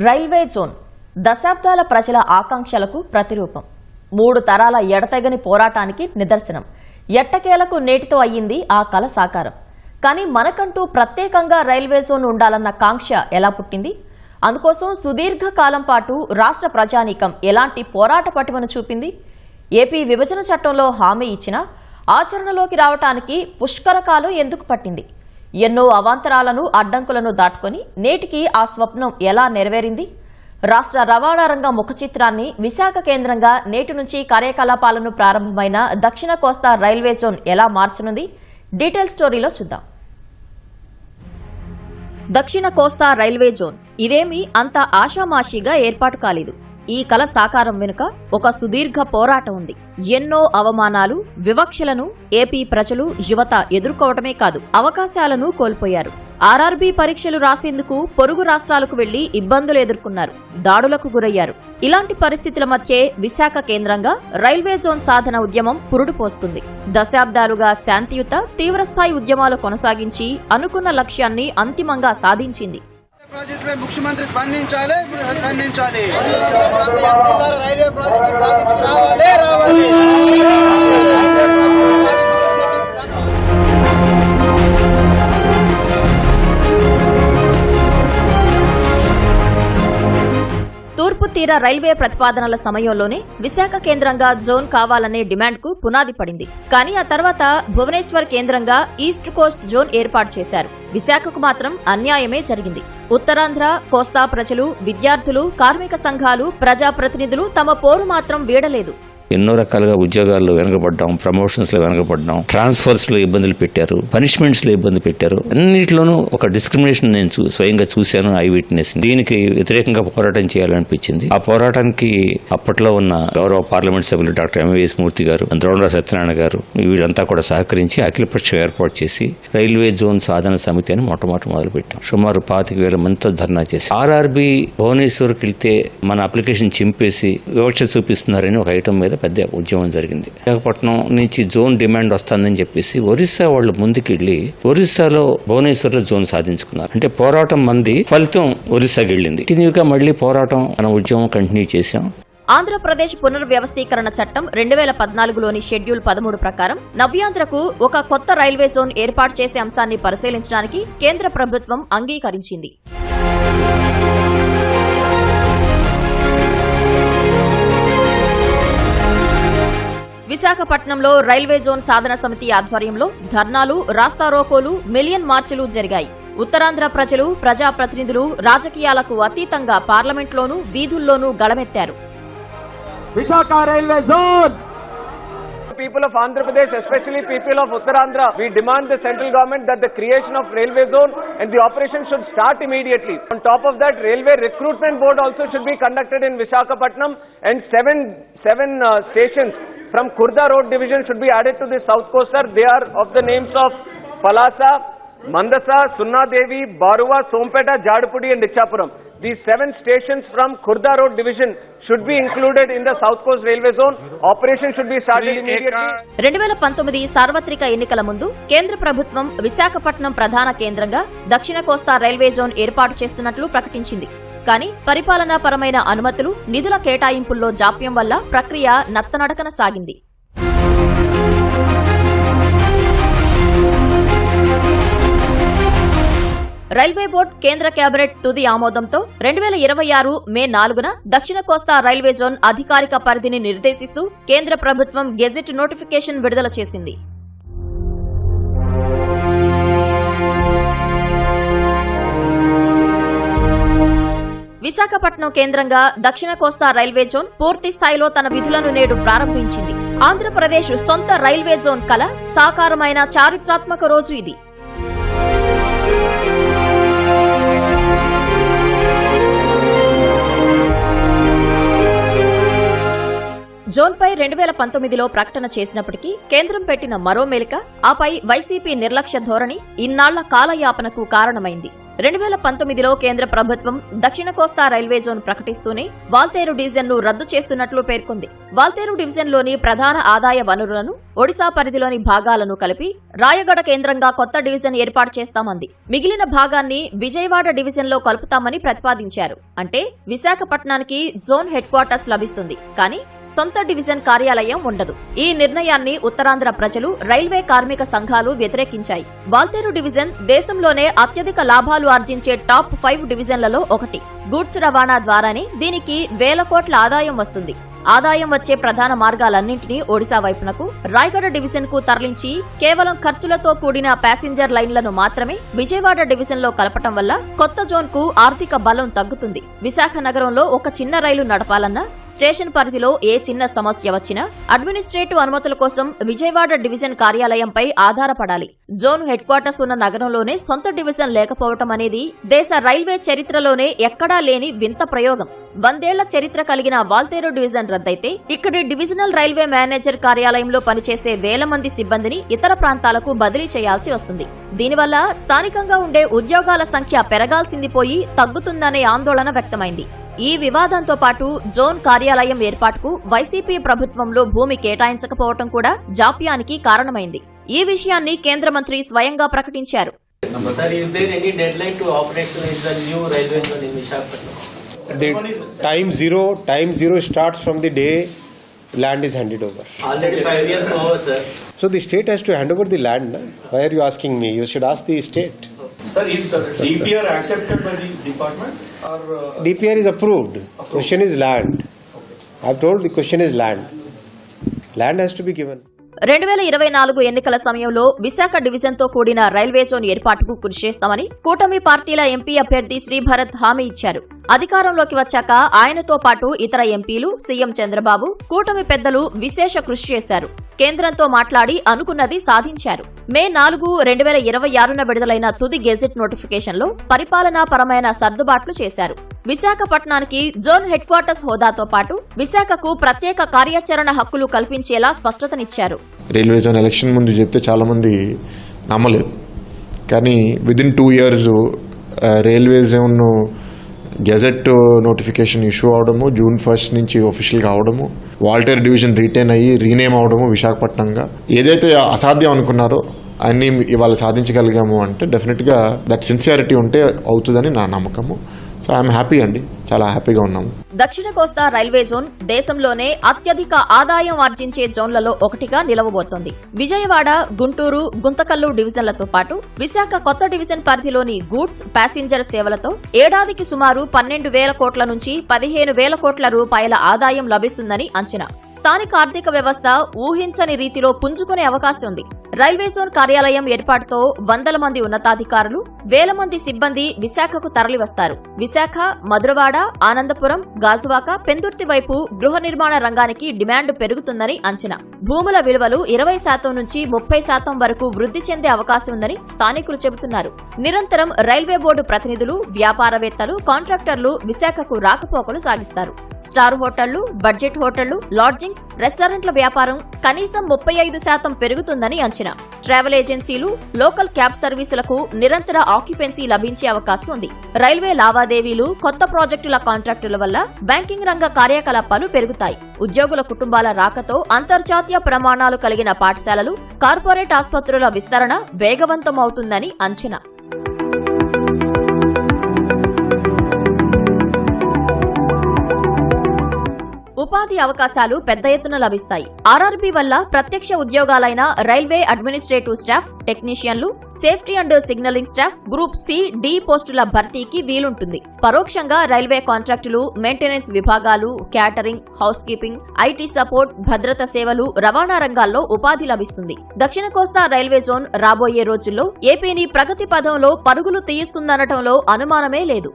Railway zone దశాబ్దాల ప్రజల ఆకాంక్షలకు ప్రతిరూపం. 3 తరాల ఎడతెగని పోరాటానికి నిదర్శనం. ఎట్టకేలకు నేటితో అయ్యింది ఆ కల సాకారం. కానీ మనకంటూ ప్రత్యేకంగా రైల్వే జోన్ ఉండాలన్న కాంక్ష ఎలా పుట్టింది? అందుకోసం సుదీర్ఘ కాలం పాటు రాష్ట్ర ప్రజానీకం ఎలాంటి పోరాట పటిమను చూపింది? ఏపీ విభజన చట్టంలో హామీ ఇచ్చినా ఆచరణలోకి రావటానికి పుష్కర కాలం ఎందుకు పట్టింది? ఎన్నో అవాంతరాలను అడ్డంకులను దాటుకొని నేటికి ఆ స్వప్నం ఎలా నెరవేరింది? రాష్ట్ర రవాణా రంగ ముఖచిత్రాన్ని విశాఖ కేంద్రంగా నేటి నుంచి కార్యకలాపాలను ప్రారంభమైన దక్షిణ కోస్తా రైల్వే జోన్ ఎలా మార్చనుంది? డీటెయిల్ స్టోరీలో చూద్దాం. దక్షిణ కోస్తా రైల్వే జోన్ ఇదేమీ అంత ఆషామాషీగా ఏర్పాటు కాలేదు. ఈ కల సాకారం వెనుక ఒక సుదీర్ఘ పోరాటం ఉంది. ఎన్నో అవమానాలు, వివక్షలను ఏపీ ప్రజలు, యువత ఎదుర్కోవటమే కాదు, అవకాశాలను కోల్పోయారు. ఆర్ఆర్బీ పరీక్షలు రాసేందుకు పొరుగు రాష్ట్రాలకు వెళ్లి ఇబ్బందులు ఎదుర్కొన్నారు, దాడులకు గురయ్యారు. ఇలాంటి పరిస్థితుల మధ్యే విశాఖ కేంద్రంగా రైల్వే జోన్ సాధన ఉద్యమం పురుడు పోసుకుంది. దశాబ్దాలుగా శాంతియుత తీవ్రస్థాయి ఉద్యమాలు కొనసాగించి అనుకున్న లక్ష్యాన్ని అంతిమంగా సాధించింది. ముఖ్యమంత్రి స్పందించాలి. రైల్వే ప్రాజెక్టు సాధించుకు రావాలి. తూర్పు తీర రైల్వే ప్రతిపాదనల సమయంలోనే విశాఖ కేంద్రంగా జోన్ కావాలనే డిమాండ్కు పునాది పడింది. కానీ ఆ తర్వాత భువనేశ్వర్ కేంద్రంగా ఈస్ట్ కోస్ట్ జోన్ ఏర్పాటు చేశారు. విశాఖకు మాత్రం అన్యాయమే జరిగింది. ఉత్తరాంధ్ర, కోస్తా ప్రజలు, విద్యార్థులు, కార్మిక సంఘాలు, ప్రజాప్రతినిధులు తమ పోరు మాత్రం వీడలేదు. ఎన్నో రకాలుగా ఉద్యోగాల్లో వెనకబడ్డాం, ప్రమోషన్స్ లో వెనకబడ్డాం, ట్రాన్స్ఫర్స్ లో ఇబ్బందులు పెట్టారు, పనిష్మెంట్స్ లో ఇబ్బంది పెట్టారు. అన్నింటిలోనూ ఒక డిస్క్రిమినేషన్ నేను స్వయంగా చూశాను, ఐ విట్నెస్. దీనికి వ్యతిరేకంగా పోరాటం చేయాలనిపించింది. ఆ పోరాటానికి అప్పట్లో ఉన్న గౌరవ పార్లమెంట్ సభ్యులు డాక్టర్ ఎంవీఎస్ మూర్తి గారు, ద్రోణరావు సత్యనారాయణ గారు, వీళ్ళంతా కూడా సహకరించి అఖిలపక్షం ఏర్పాటు చేసి రైల్వే జోన్ సాధన సమితి అని మొట్టమొదలుపెట్టాం. సుమారు 25,000 మందితో ధర్నా చేసి ఆర్ఆర్బీ భువనేశ్వర్కి వెళ్తే మన అప్లికేషన్ చింపేసి వివక్ష చూపిస్తున్నారని ఒక ఐటమ్ మీద పెద్ద ఉద్యమం జరిగింది. విశాఖపట్నం నుంచి జోన్ డిమాండ్ వస్తుందని చెప్పేసి ఒరిస్సా వాళ్ళు ముందుకెళ్లి ఒరిస్సాలో భువనేశ్వర్లో జోన్ సాధించుకున్నారు. అంటే పోరాటం మంది, ఫలితం ఒరిస్సాకి వెళ్ళింది. కంటిన్యూగా మళ్లీ పోరాటం మన ఉద్యమం కంటిన్యూ చేశాం. ఆంధ్రప్రదేశ్ పునర్వ్యవస్థీకరణ చట్టం 2014లోని షెడ్యూల్ 13 ప్రకారం నవ్యాంధ్రకు ఒక కొత్త రైల్వే జోన్ ఏర్పాటు చేసే అంశాన్ని పరిశీలించడానికి కేంద్ర ప్రభుత్వం అంగీకరించింది. విశాఖపట్నంలో రైల్వే జోన్ సాధన సమితి ఆధ్వర్యంలో ధర్నాలు, రాస్తారోకోలు, మిలియన్ మార్చులు జరిగాయి. ఉత్తరాంధ్ర ప్రజలు, ప్రజాప్రతినిధులు రాజకీయాలకు అతీతంగా పార్లమెంట్లోనూ వీధుల్లోనూ గళమెత్తారు. Visakha railway zone! People of Andhra Pradesh, especially people of Uttarandhra, we demand the central government that the creation of railway zone and the operation should start immediately. On top of that, railway recruitment board also should be conducted in Visakhapatnam, and seven stations from Khurda Road Division should be added to the South Coastal. They are of the names of Palasa, Mandasa, Sunnadevi, Baruva, Sompeta, Jadapudi and Ichapuram. These 7 stations from Khurda Road Division should be included in the South Coast Railway Zone. Operation should be started immediately. 2019 సార్వత్రిక ఎన్నికల ముందు కేంద్ర ప్రభుత్వం విశాఖపట్నం ప్రధాన కేంద్రంగా దక్షిణ కోస్తా railway zone ఏర్పాటు చేస్తున్నట్లు ప్రకటించింది. కానీ పరిపాలనాపరమైన అనుమతులు, నిధుల కేటాయింపుల్లో జాప్యం వల్ల ప్రక్రియ నత్తనడకన సాగింది. రైల్వే బోర్డు కేంద్ర కేబినెట్ తుది ఆమోదంతో 2026 మే 4న దక్షిణ కోస్తా రైల్వే జోన్ అధికారిక పరిధిని నిర్దేశిస్తూ కేంద్ర ప్రభుత్వం గెజెట్ నోటిఫికేషన్ విడుదల చేసింది. విశాఖపట్నం కేంద్రంగా దక్షిణ కోస్తా రైల్వే జోన్ పూర్తి స్థాయిలో తన విధులను నేడు ప్రారంభించింది. ఆంధ్రప్రదేశ్ సొంత రైల్వే జోన్ కల సాకారమైన చారిత్రాత్మక రోజు ఇది. జోన్పై 2019లో ప్రకటన చేసినప్పటికీ కేంద్రం పెట్టిన మరో మెలిక, ఆపై వైసీపీ నిర్లక్ష్య ధోరణి ఇన్నాళ్ల కాలయాపనకు కారణమైంది. 2019లో కేంద్ర ప్రభుత్వం దక్షిణ కోస్తా రైల్వే జోన్ ప్రకటిస్తూనే వాల్తేరు డివిజన్ను రద్దు చేస్తున్నట్లు పేర్కొంది. వాల్తేరు డివిజన్లోని ప్రధాన ఆదాయ వనరులను ఒడిశా పరిధిలోని భాగాలను కలిపి రాయగడ కేంద్రంగా కొత్త డివిజన్ ఏర్పాటు చేస్తామంది. మిగిలిన భాగాన్ని విజయవాడ డివిజన్లో కలుపుతామని ప్రతిపాదించారు. అంటే విశాఖపట్నానికి జోన్ హెడ్ క్వార్టర్స్ లభిస్తుంది, కానీ సొంత డివిజన్ కార్యాలయం ఉండదు. ఈ నిర్ణయాన్ని ఉత్తరాంధ్ర ప్రజలు, రైల్వే కార్మిక సంఘాలు వ్యతిరేకించాయి. వాల్తేరు డివిజన్ దేశంలోనే అత్యధిక లాభాలు ఆర్జించే టాప్ 5 డివిజన్లలో ఒకటి. గూడ్స్ రవాణా ద్వారానే దీనికి వేల కోట్ల ఆదాయం వస్తుంది. ఆదాయం వచ్చే ప్రధాన మార్గాలన్నింటినీ ఒడిశా వైపునకు, రాయగడ డివిజన్ కు తరలించి కేవలం ఖర్చులతో కూడిన ప్యాసింజర్ లైన్లను మాత్రమే విజయవాడ డివిజన్ లో కలపటం వల్ల కొత్త జోన్ కు ఆర్థిక బలం తగ్గుతుంది. విశాఖ నగరంలో ఒక చిన్న రైలు నడపాలన్నా, స్టేషన్ పరిధిలో ఏ చిన్న సమస్య వచ్చినా అడ్మినిస్ట్రేటివ్ అనుమతుల కోసం విజయవాడ డివిజన్ కార్యాలయంపై ఆధారపడాలి. జోన్ హెడ్ క్వార్టర్స్ ఉన్న నగరంలోనే సొంత డివిజన్ లేకపోవటం అనేది దేశ రైల్వే చరిత్రలోనే ఎక్కడా లేని వింత ప్రయోగం. 100 ఏళ్ల చరిత్ర కలిగిన వాల్తేరు డివిజన్ రద్దయితే ఇక్కడి డివిజనల్ రైల్వే మేనేజర్ కార్యాలయంలో పనిచేసే వేల మంది సిబ్బందిని ఇతర ప్రాంతాలకు బదిలీ చేయాల్సి వస్తుంది. దీనివల్ల స్థానికంగా ఉండే ఉద్యోగాల సంఖ్య పెరగాల్సింది పోయి తగ్గుతుందనే ఆందోళన వ్యక్తమైంది. ఈ వివాదంతో పాటు జోన్ కార్యాలయం ఏర్పాటుకు వైసీపీ ప్రభుత్వంలో భూమి కేటాయించకపోవడం కూడా జాప్యానికి కారణమైంది. ఈ విషయాన్ని కేంద్ర మంత్రి స్వయంగా ప్రకటించారు. Sir, is there any deadline to operationalize the new railway zone in Visakhapatnam? The time zero starts from the day land is handed over. Already 5 years over, sir. So the state has to hand over the land. Na? Why are you asking me? You should ask the state. Sir, is the DPR accepted by the department or DPR is approved. Question is land. I have told the question is land. Land has to be given. 2024 ఎన్నికల సమయంలో విశాఖ డివిజన్తో కూడిన railway zone ఏర్పాటుకు కృషి చేస్తామని కూటమి పార్టీల MP అభ్యర్థి శ్రీభరత్ హామీ ఇచ్చారు. అధికారంలోకి వచ్చాక ఆయనతో పాటు ఇతర ఎంపీలు, సీఎం చంద్రబాబు, కూటమి పెద్దలు విశేష కృషి చేశారు. కేంద్రంతో మాట్లాడి అనుకున్నది సాధించారు. మే 4, 2026న విడుదలైన తుది గెజెట్ నోటిఫికేషన్లో పరిపాలనాపరమైన సర్దుబాట్లు చేశారు. విశాఖపట్నానికి జోన్ హెడ్ క్వార్టర్స్ హోదాతో పాటు విశాఖకు ప్రత్యేక కార్యాచరణ హక్కులు కల్పించేలా స్పష్టతనిచ్చారు. రైల్వే జోన్ ఎలక్షన్ ముందు చెప్తే చాలా మంది నమ్మలేదు, కానీ within 2 years railway zone gazette notification issue అవడము, June 1 నుంచి ఒఫిషియల్గా అవడము, వాల్టేర్ డివిజన్ రీటైన్ అయ్యి రీనేమ్ అవడము విశాఖపట్నంగా. ఏదైతే అసాధ్యం అనుకున్నారో అన్నీ ఇవాళ సాధించగలిగాము అంటే డెఫినెట్గా దట్ సిన్సియారిటీ ఉంటే అవుతుందని నా నమ్మకము. సో ఐఎమ్ హ్యాపీ అండి, చాలా హ్యాపీగా ఉన్నాము. దక్షిణ కోస్తా రైల్వే జోన్ దేశంలోనే అత్యధిక ఆదాయం ఆర్జించే జోన్లలో ఒకటిగా నిలవబోతోంది. విజయవాడ, గుంటూరు, గుంతకల్లు డివిజన్లతో పాటు విశాఖ కొత్త డివిజన్ పరిధిలోని గూడ్స్, ప్యాసింజర్ సేవలతో ఏడాదికి సుమారు 12,000 కోట్ల నుంచి 15,000 కోట్ల రూపాయల ఆదాయం లభిస్తుందని అంచనా. స్థానిక ఆర్థిక వ్యవస్థ ఊహించని రీతిలో పుంజుకునే అవకాశం ఉంది. రైల్వే జోన్ కార్యాలయం ఏర్పాటుతో 100 మంది ఉన్నతాధికారులు, 1000 మంది సిబ్బంది విశాఖకు తరలివస్తారు. విశాఖ, మధురవాడ, ఆనందపురం, గాజువాక, పెందుర్తి వైపు గృహ నిర్మాణ రంగానికి డిమాండ్ పెరుగుతుందని అంచనా. భూముల విలువలు 20% నుంచి 30% వరకు వృద్ధి చెందే అవకాశం ఉందని స్థానికులు చెబుతున్నారు. నిరంతరం రైల్వే బోర్డు ప్రతినిధులు, వ్యాపారవేత్తలు, కాంట్రాక్టర్లు విశాఖకు రాకపోకలు సాగిస్తారు. స్టార్ హోటళ్లు, బడ్జెట్ హోటళ్లు, లాడ్జింగ్స్, రెస్టారెంట్ల వ్యాపారం కనీసం 35% పెరుగుతుందని అంచనా. ట్రావెల్ ఏజెన్సీలు, లోకల్ క్యాబ్ సర్వీసులకు నిరంతర ఆక్యుపెన్సీ లభించే అవకాశం ఉంది. రైల్వే లావాదేవీలు, కొత్త ప్రాజెక్టుల కాంట్రాక్టుల వల్ల బ్యాంకింగ్ రంగ కార్యకలాపాలు పెరుగుతాయి. ఉద్యోగుల కుటుంబాల రాకతో అంతర్జాతీయ ప్రమాణాలు కలిగిన పాఠశాలలు, కార్పొరేట్ ఆసుపత్రుల విస్తరణ వేగవంతమవుతుందని అంచనా. ఉపాధి అవకాశాలు పెద్ద ఎత్తున లభిస్తాయి. ఆర్ఆర్బీ వల్ల ప్రత్యక్ష ఉద్యోగాలైన రైల్వే అడ్మినిస్ట్రేటివ్ స్టాఫ్, టెక్నీషియన్లు, safety and signalling staff, group C, D పోస్టుల భర్తీకి వీలుంటుంది. పరోక్షంగా రైల్వే కాంట్రాక్టులు, మెయింటెనెన్స్ విభాగాలు, catering, housekeeping, IT support, భద్రత సేవలు, రవాణా రంగాల్లో ఉపాధి లభిస్తుంది. దక్షిణ కోస్తా రైల్వే జోన్ రాబోయే రోజుల్లో ఏపీని ప్రగతి పథంలో పరుగులు తీయిస్తుందనటంలో అనుమానమే లేదు.